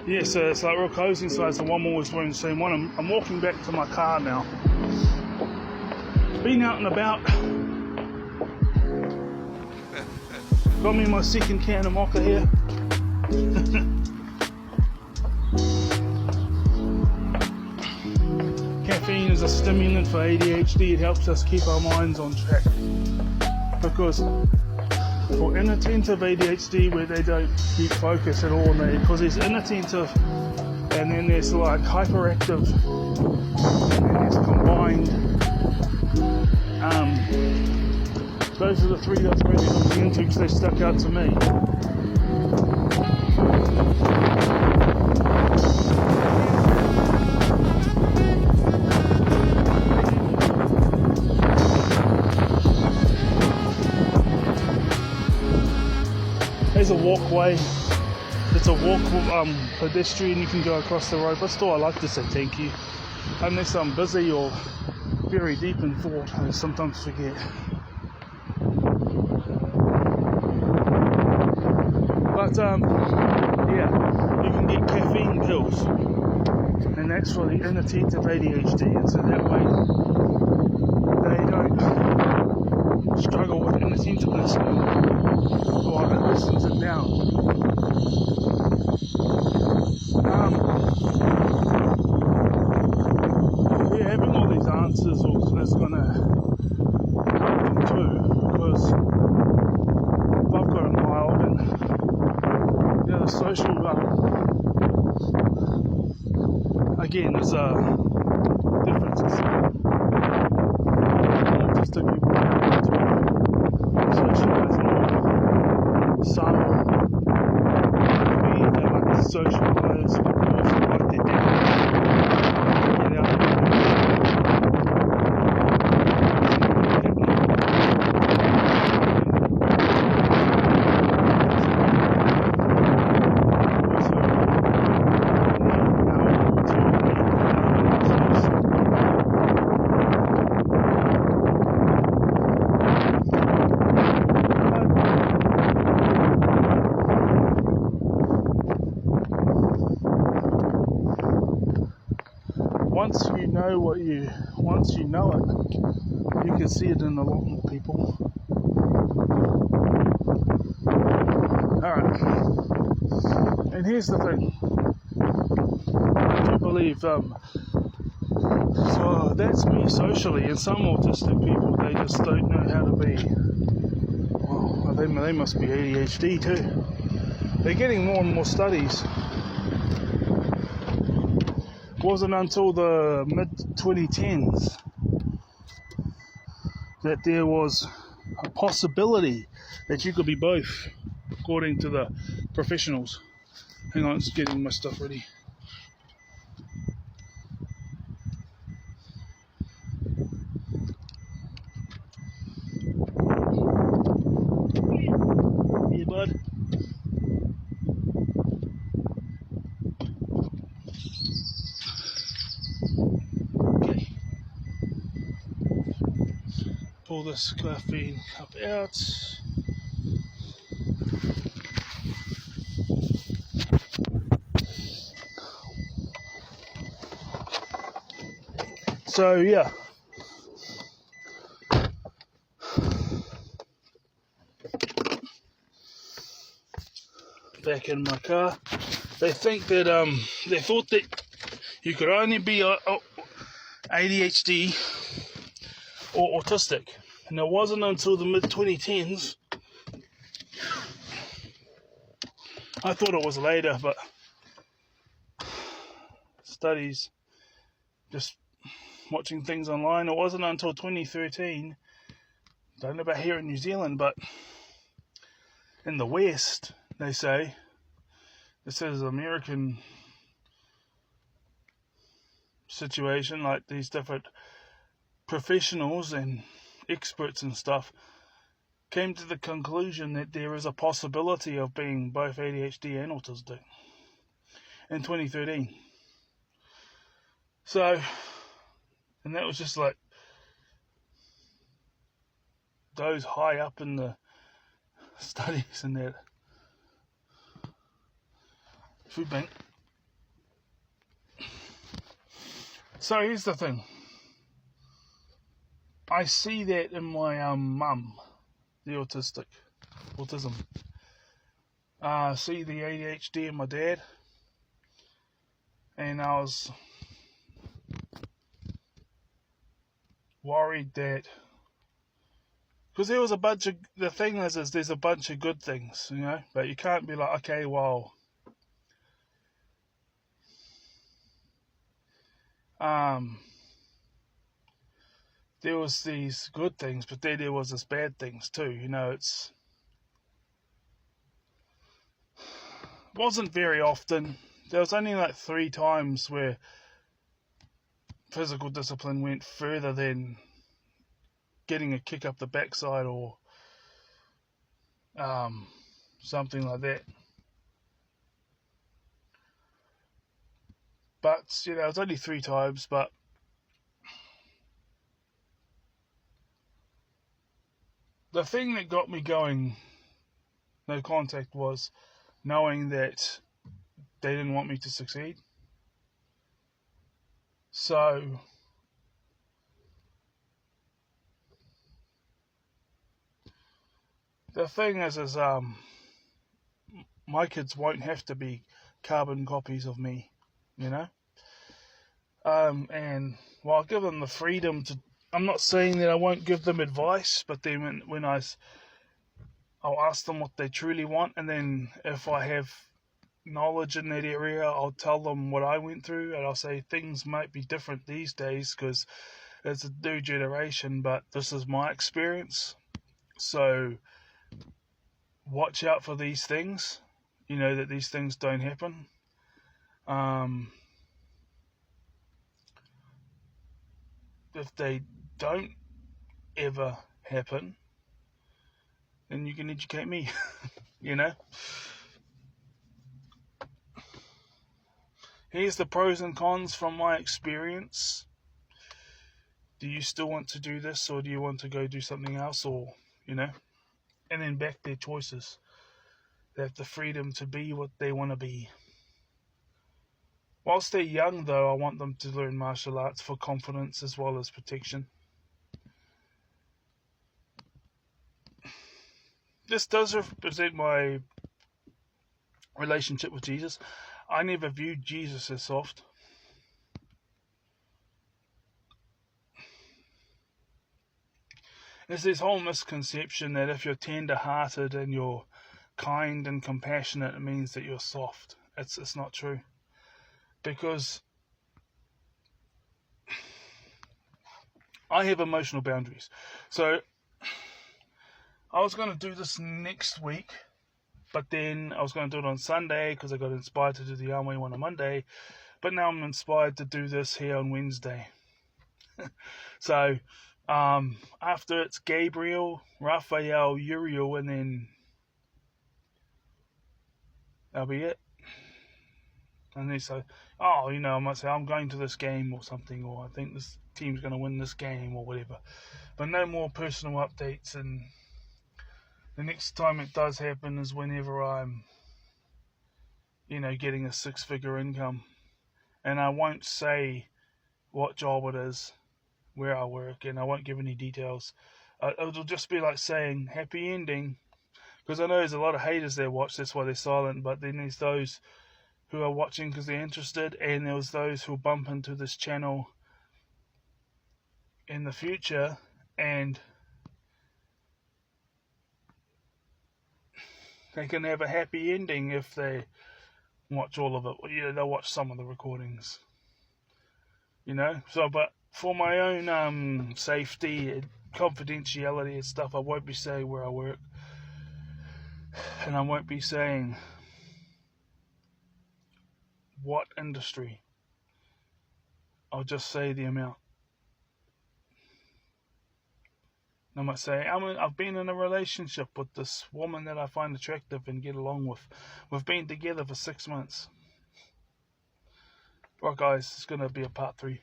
Yeah, so it's like real cozy inside, so one always wearing the same one. I'm walking back to my car now. Been out and about. Got me my second can of mocha here. Caffeine is a stimulant for ADHD. It helps us keep our minds on track. Because for inattentive ADHD, where they don't keep focus at all, because there's inattentive and then there's like hyperactive and then there's combined. Those are the three that's really looking into because they stuck out to me. There's a walkway. It's a walk pedestrian. You can go across the road, but still I like to say thank you. Unless I'm busy or very deep in thought, I sometimes forget. But yeah, you can get caffeine pills, and that's for the inattentive ADHD, and so that way they don't struggle with inattentiveness or it lessens it down. Yeah, having all these answers is going to help them too, because if I've got a mild and the social again, there's differences. Autistic people socialise more. Some maybe they like to socialise, but they also like their dad. Get out there. Once you know it, you can see it in a lot more people. Alright. And here's the thing. I do believe, so that's me socially, and some autistic people, they just don't know how to be. Well, they must be ADHD too. They're getting more and more studies. Wasn't until the mid-2010s that there was a possibility that you could be both, according to the professionals. Hang on, it's getting my stuff ready. Yeah, bud. Pull this caffeine cup out. So yeah, back in my car. They think that they thought that you could only be ADHD or autistic, and it wasn't until the mid-2010s. I thought it was later, but studies, just watching things online, it wasn't until 2013, don't know about here in New Zealand, but in the West, they say, this is American situation, like these different professionals and experts and stuff came to the conclusion that there is a possibility of being both ADHD and autistic in 2013. So, and that was just like those high up in the studies and that food bank. So here's the thing. I see that in my mum, the autism. See the ADHD in my dad, and I was worried that, because there was a bunch of, the thing is there's a bunch of good things, but you can't be like, okay, well, there was these good things, but then there was this bad things too. It wasn't very often. There was only like 3 times where physical discipline went further than getting a kick up the backside or something like that. But it was only 3 times. But the thing that got me going, no contact, was knowing that they didn't want me to succeed. So the thing is my kids won't have to be carbon copies of me, and I'll give them the freedom to. I'm not saying that I won't give them advice, but then when I'll ask them what they truly want, and then if I have knowledge in that area, I'll tell them what I went through, and I'll say things might be different these days because it's a new generation, but this is my experience. So watch out for these things, that these things don't happen. If they don't ever happen, then you can educate me, Here's the pros and cons from my experience. Do you still want to do this, or do you want to go do something else, or, and then back their choices. They have the freedom to be what they want to be. Whilst they're young, though, I want them to learn martial arts for confidence as well as protection. This does represent my relationship with Jesus. I never viewed Jesus as soft. There's this whole misconception that if you're tender-hearted and you're kind and compassionate, it means that you're soft. It's not true. Because I have emotional boundaries. So I was going to do this next week, but then I was going to do it on Sunday because I got inspired to do the Army one on Monday. But now I'm inspired to do this here on Wednesday. So after it's Gabriel, Raphael, Uriel, and then that'll be it. And they say, I might say, I'm going to this game or something, or I think this team's going to win this game or whatever. But no more personal updates, and the next time it does happen is whenever I'm, getting a 6-figure income. And I won't say what job it is, where I work, and I won't give any details. It'll just be like saying, happy ending. Because I know there's a lot of haters that watch, that's why they're silent, but then there's those who are watching because they're interested, and there was those who bump into this channel in the future, and they can have a happy ending if they watch all of it. They'll watch some of the recordings. So, but for my own safety and confidentiality and stuff, I won't be saying where I work, and I won't be saying what industry. I'll just say the amount. I might say, I've been in a relationship with this woman that I find attractive and get along with. We've been together for 6 months. Right, guys, it's going to be a part 3.